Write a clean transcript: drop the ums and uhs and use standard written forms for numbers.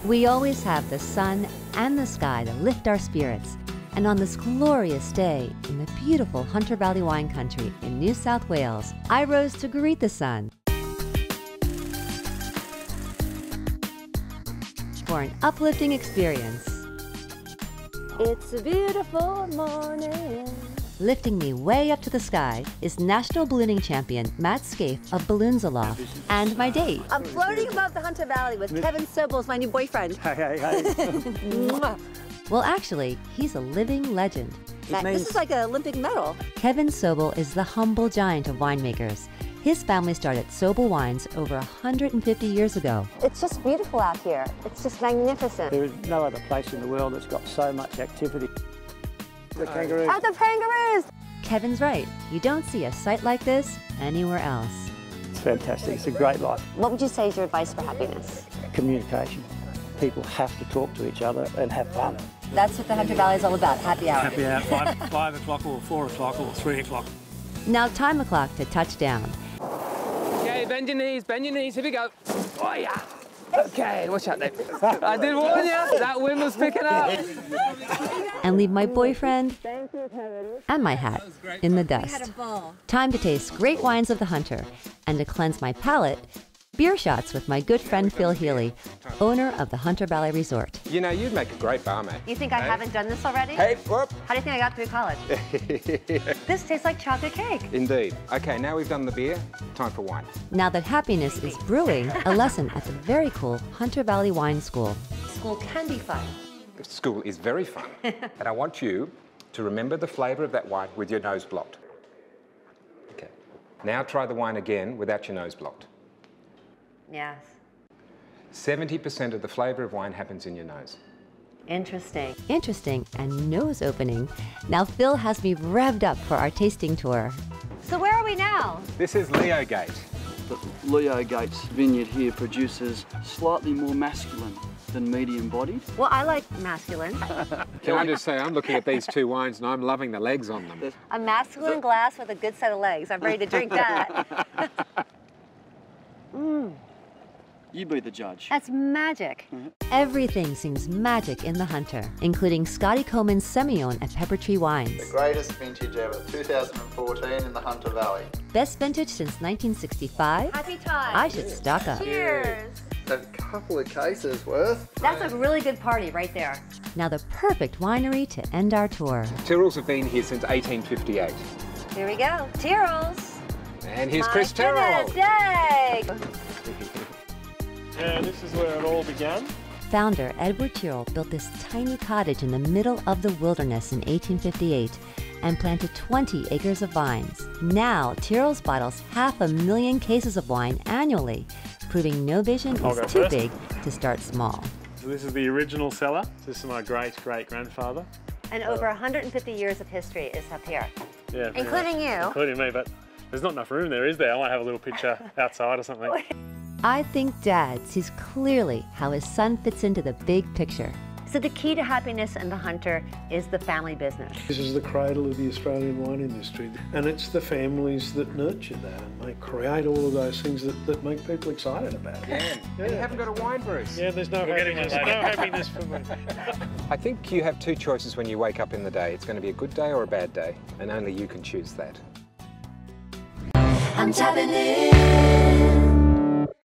We always have the sun and the sky to lift our spirits. And on this glorious day in the beautiful Hunter Valley wine country in New South Wales, I rose to greet the sun for an uplifting experience. It's a beautiful morning. Lifting me way up to the sky is national ballooning champion Matt Scaife of Balloons Aloft, and my date. I'm floating above the Hunter Valley with Kevin Sobel, my new boyfriend. Hey. Well, actually, he's a living legend. This is like an Olympic medal. Kevin Sobel is the humble giant of winemakers. His family started Sobel Wines over 150 years ago. It's just beautiful out here. It's just magnificent. There is no other place in the world that's got so much activity. The kangaroos. At the kangaroos! Kevin's right. You don't see a sight like this anywhere else. It's fantastic. It's a great life. What would you say is your advice for happiness? Communication. People have to talk to each other and have fun. That's what the Hunter Valley is all about, happy hour. Happy hour, 5 o'clock or 4 o'clock or 3 o'clock. Now time o'clock to touch down. Okay, bend your knees, here we go. Oh yeah. Okay, watch out there. I did warn you, that wind was picking up. And leave my boyfriend and my hat in the dust. Time to taste great wines of the Hunter, and to cleanse my palate, beer shots with my good friend Phil Healy, owner of the Hunter Valley Resort. You know, you'd make a great barmaid. You think I haven't done this already? Hey, whoop! How do you think I got through college? This tastes like chocolate cake. Indeed. Okay, now we've done the beer, time for wine. Now that happiness is brewing, a lesson at the very cool Hunter Valley Wine School. School can be fun. School is very fun. And I want you to remember the flavour of that wine with your nose blocked. Okay. Now try the wine again without your nose blocked. Yes. 70% of the flavour of wine happens in your nose. Interesting. Interesting and nose-opening. Now Phil has me revved up for our tasting tour. So where are we now? This is Leo Gate. The Leo Gates vineyard here produces slightly more masculine than medium-bodied. Well, I like masculine. Can I just say, I'm looking at these two wines and I'm loving the legs on them. A masculine glass with a good set of legs. I'm ready to drink that. You be the judge. That's magic. Everything seems magic in the Hunter, including Scotty Coleman's Semillon at Pepper Tree Wines. The greatest vintage ever, 2014 in the Hunter Valley. Best vintage since 1965? Happy time. I should stock up. Cheers. A couple of cases worth. That's a really good party right there. Now the perfect winery to end our tour. Tyrrells have been here since 1858. Here we go. Tyrrells. And here's Chris Tyrrell. Yay! Yeah, this is where it all began. Founder Edward Tyrrell built this tiny cottage in the middle of the wilderness in 1858 and planted 20 acres of vines. Now, Tyrrell's bottles 500,000 cases of wine annually, proving no vision is too big to start small. So this is the original cellar. This is my great-great-grandfather. And over 150 years of history is up here. Yeah, including you. Including me, but there's not enough room there, is there? I might have a little picture outside or something. I think Dad sees clearly how his son fits into the big picture. So the key to happiness in the Hunter is the family business. This is the cradle of the Australian wine industry, and it's the families that nurture that and create all of those things that make people excited about it. And you haven't got a wine, Bruce. Yeah, there's no happiness for me. I think you have two choices when you wake up in the day. It's going to be a good day or a bad day, and only you can choose that. I'm tapping in.